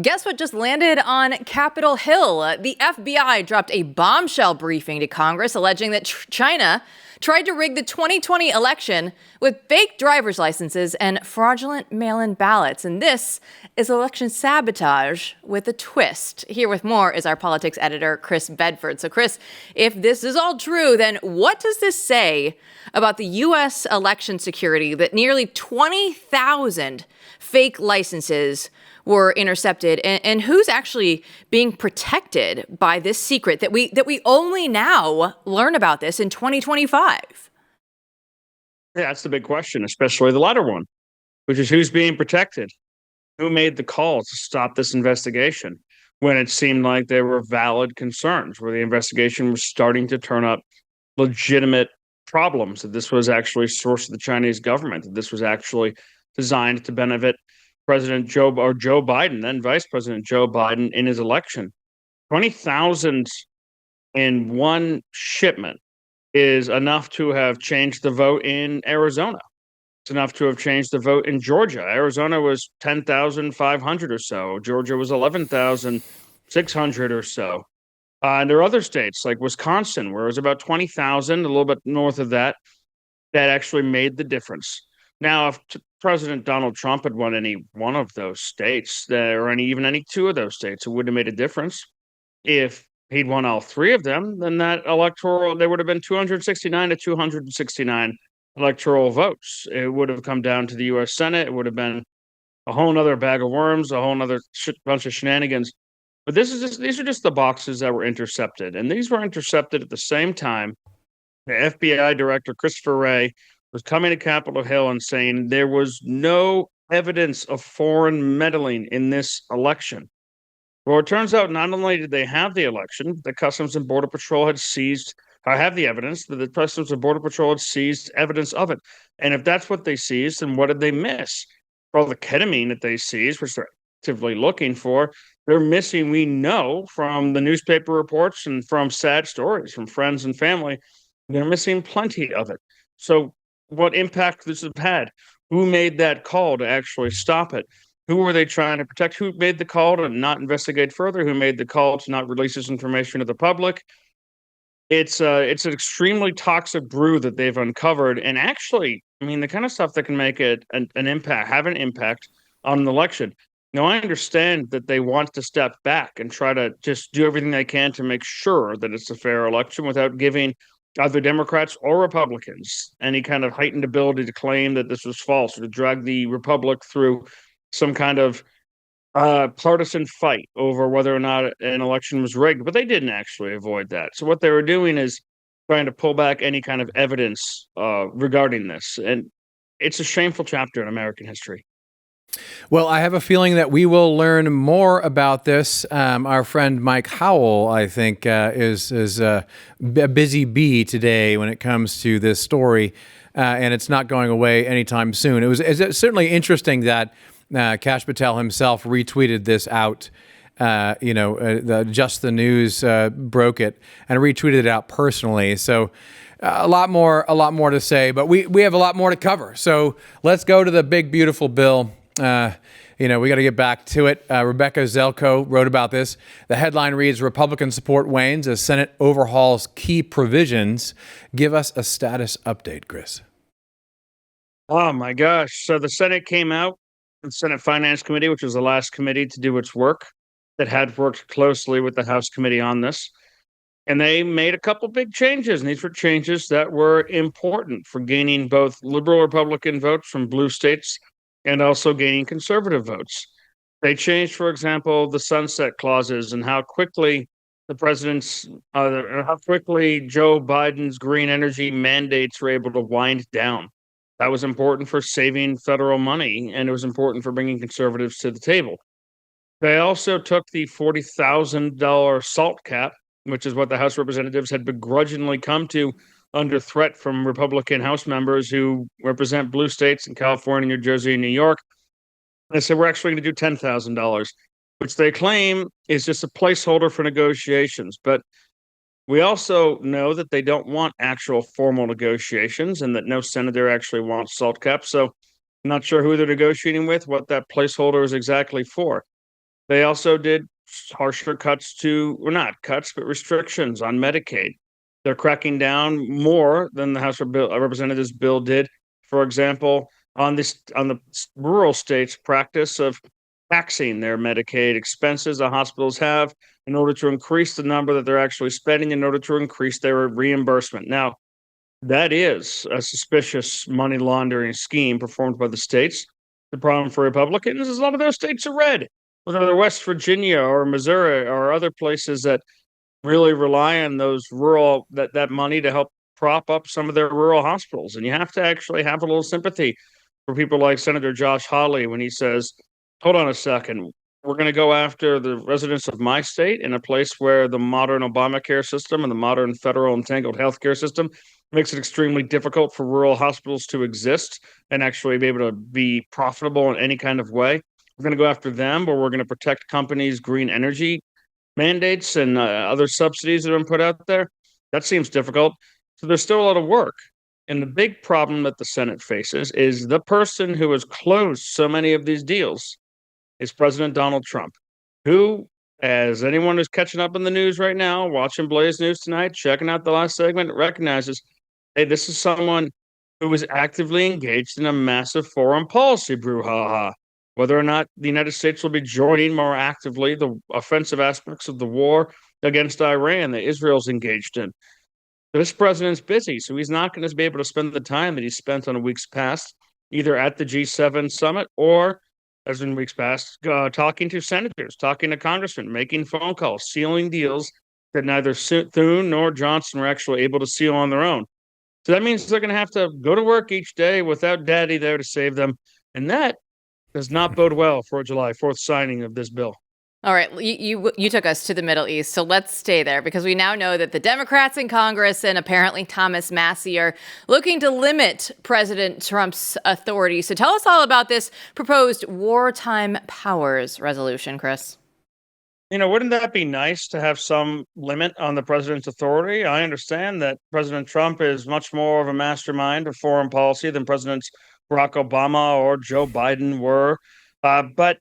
Guess what just landed on Capitol Hill? The FBI dropped a bombshell briefing to Congress alleging that China tried to rig the 2020 election with fake driver's licenses and fraudulent mail-in ballots. And this is election sabotage with a twist. Here with more is our politics editor, Chris Bedford. So, Chris, if this is all true, then what does this say about the U.S. election security that nearly 20,000 fake licenses were intercepted, and who's actually being protected by this secret that we only now learn about this in 2025? Yeah, that's the big question, especially the latter one, which is who's being protected? Who made the call to stop this investigation when it seemed like there were valid concerns, where the investigation was starting to turn up legitimate problems, that this was actually sourced of the Chinese government, that this was actually designed to benefit Joe Biden, then Vice President Joe Biden, in his election. 20,000 in one shipment is enough to have changed the vote in Arizona. It's enough to have changed the vote in Georgia. Arizona was 10,500 or so. Georgia was 11,600 or so. And there are other states like Wisconsin, where it was about 20,000, a little bit north of that, that actually made the difference. Now, if President Donald Trump had won any one of those states, or any two of those states, it wouldn't have made a difference. If he'd won all three of them, then there would have been 269 to 269 electoral votes. It would have come down to the U.S. Senate. It would have been a whole other bag of worms, a whole other bunch of shenanigans. But these are just the boxes that were intercepted, and these were intercepted at the same time the FBI Director Christopher Wray was coming to Capitol Hill and saying there was no evidence of foreign meddling in this election. Well, it turns out not only did they have the election, the Customs and Border Patrol had seized, I have the evidence, that the Customs and Border Patrol had seized evidence of it. And if that's what they seized, then what did they miss? Well, the ketamine that they seized, which they're actively looking for, they're missing, we know, from the newspaper reports and from sad stories from friends and family, they're missing plenty of it. So what impact this has had? Who made that call to actually stop it? Who were they trying to protect? Who made the call to not investigate further? Who made the call to not release this information to the public? It's an extremely toxic brew that they've uncovered, and actually, I mean, the kind of stuff that can make it an impact, have an impact on an election. Now, I understand that they want to step back and try to just do everything they can to make sure that it's a fair election without giving either Democrats or Republicans any kind of heightened ability to claim that this was false or to drag the Republic through some kind of partisan fight over whether or not an election was rigged. But they didn't actually avoid that. So what they were doing is trying to pull back any kind of evidence regarding this. And it's a shameful chapter in American history. Well, I have a feeling that we will learn more about this. Our friend Mike Howell, I think, is a busy bee today when it comes to this story, and it's not going away anytime soon. It's certainly interesting that Kash Patel himself retweeted this out. Just the News broke it and retweeted it out personally. So a lot more to say, but we have a lot more to cover. So let's go to the big, beautiful bill. We got to get back to it. Rebecca Zelko wrote about this. The headline reads, Republican support wanes as Senate overhauls key provisions. Give us a status update, Chris. Oh, my gosh. So the Senate came out, the Senate Finance Committee, which was the last committee to do its work, that had worked closely with the House committee on this. And they made a couple big changes. And these were changes that were important for gaining both liberal Republican votes from blue states and also gaining conservative votes. They changed, for example, the sunset clauses and how quickly Joe Biden's green energy mandates were able to wind down. That was important for saving federal money, and it was important for bringing conservatives to the table. They also took the $40,000 SALT cap, which is what the House Representatives had begrudgingly come to under threat from Republican House members who represent blue states in California, New Jersey, and New York. They said, we're actually going to do $10,000, which they claim is just a placeholder for negotiations. But we also know that they don't want actual formal negotiations and that no senator actually wants SALT caps. So I'm not sure who they're negotiating with, what that placeholder is exactly for. They also did harsher cuts or not cuts, but restrictions on Medicaid. They're cracking down more than the House of Representatives bill did. For example, on the rural states' practice of taxing their Medicaid expenses the hospitals have in order to increase the number that they're actually spending in order to increase their reimbursement. Now, that is a suspicious money laundering scheme performed by the states. The problem for Republicans is a lot of those states are red, whether West Virginia or Missouri or other places that really rely on those that money to help prop up some of their rural hospitals. And you have to actually have a little sympathy for people like Senator Josh Hawley when he says, hold on a second, we're going to go after the residents of my state in a place where the modern Obamacare system and the modern federal entangled healthcare system makes it extremely difficult for rural hospitals to exist and actually be able to be profitable in any kind of way. We're going to go after them, but we're going to protect companies' green energy mandates and other subsidies that have been put out there. That seems difficult. So there's still a lot of work. And the big problem that the Senate faces is the person who has closed so many of these deals is President Donald Trump, who, as anyone who's catching up in the news right now, watching Blaze News tonight, checking out the last segment, recognizes, hey, this is someone who is actively engaged in a massive foreign policy brouhaha. Whether or not the United States will be joining more actively the offensive aspects of the war against Iran that Israel's engaged in. This president's busy, so he's not going to be able to spend the time that he spent on weeks past, either at the G7 summit or, as in weeks past, talking to senators, talking to congressmen, making phone calls, sealing deals that neither Thune nor Johnson were actually able to seal on their own. So that means they're going to have to go to work each day without daddy there to save them. And that does not bode well for a July 4th signing of this bill. All right, you took us to the Middle East, so let's stay there because we now know that the Democrats in Congress and apparently Thomas Massie are looking to limit President Trump's authority. So tell us all about this proposed wartime powers resolution, Chris. Wouldn't that be nice to have some limit on the president's authority? I understand that President Trump is much more of a mastermind of foreign policy than Presidents Barack Obama or Joe Biden were. But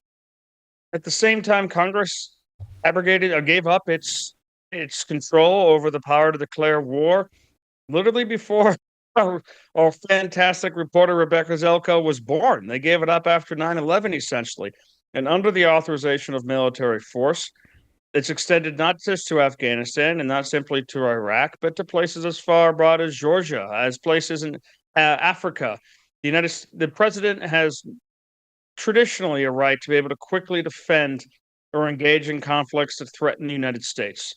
at the same time, Congress abrogated or gave up its control over the power to declare war literally before our fantastic reporter Rebecca Zelko was born. They gave it up after 9/11, essentially. And under the authorization of military force, it's extended not just to Afghanistan and not simply to Iraq, but to places as far abroad as Georgia, as places in Africa. The president has traditionally a right to be able to quickly defend or engage in conflicts that threaten the United States,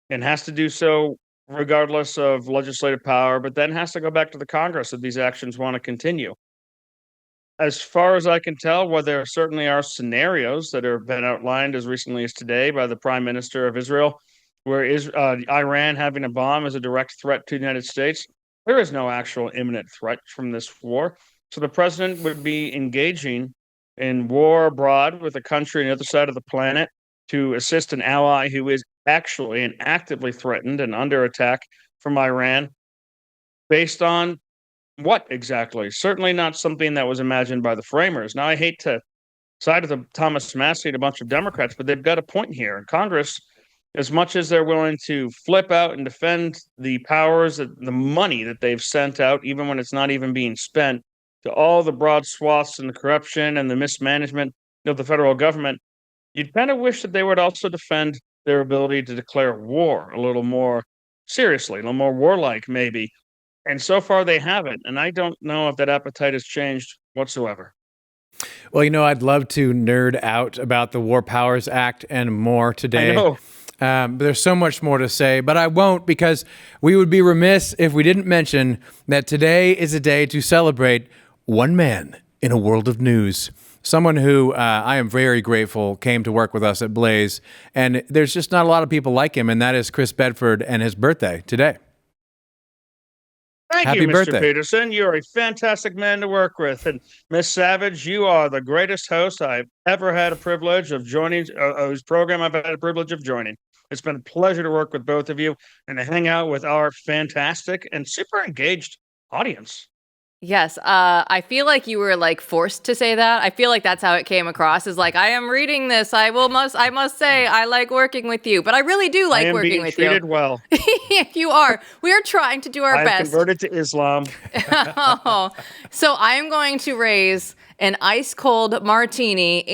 and has to do so regardless of legislative power, but then has to go back to the Congress if these actions want to continue. As far as I can tell, while there certainly are scenarios that have been outlined as recently as today by the Prime Minister of Israel, where Iran having a bomb is a direct threat to the United States, there is no actual imminent threat from this war. So the president would be engaging in war abroad with a country on the other side of the planet to assist an ally who is actually and actively threatened and under attack from Iran based on what exactly? Certainly not something that was imagined by the framers. Now, I hate to side with Thomas Massie and a bunch of Democrats, but they've got a point here. In Congress, as much as they're willing to flip out and defend the powers, the money that they've sent out, even when it's not even being spent, to all the broad swaths and the corruption and the mismanagement of the federal government, you'd kind of wish that they would also defend their ability to declare war a little more seriously, a little more warlike, maybe. And so far they haven't. And I don't know if that appetite has changed whatsoever. Well, I'd love to nerd out about the War Powers Act and more today. I know. But there's so much more to say, but I won't because we would be remiss if we didn't mention that today is a day to celebrate one man in a world of news. Someone who I am very grateful came to work with us at Blaze. And there's just not a lot of people like him, and that is Chris Bedford and his birthday today. Thank you, Mr. Peterson. You're a fantastic man to work with. And Miss Savage, you are the greatest host I've ever had a privilege of joining, whose program I've had a privilege of joining. It's been a pleasure to work with both of you and to hang out with our fantastic and super engaged audience. Yes, I feel like you were like forced to say that. I feel like that's how it came across. Is like I am reading this. I must say I like working with you, but I really do like I am working being with treated you. well. You are. We are trying to do our I've best. converted to Islam. Oh. So I am going to raise an ice cold martini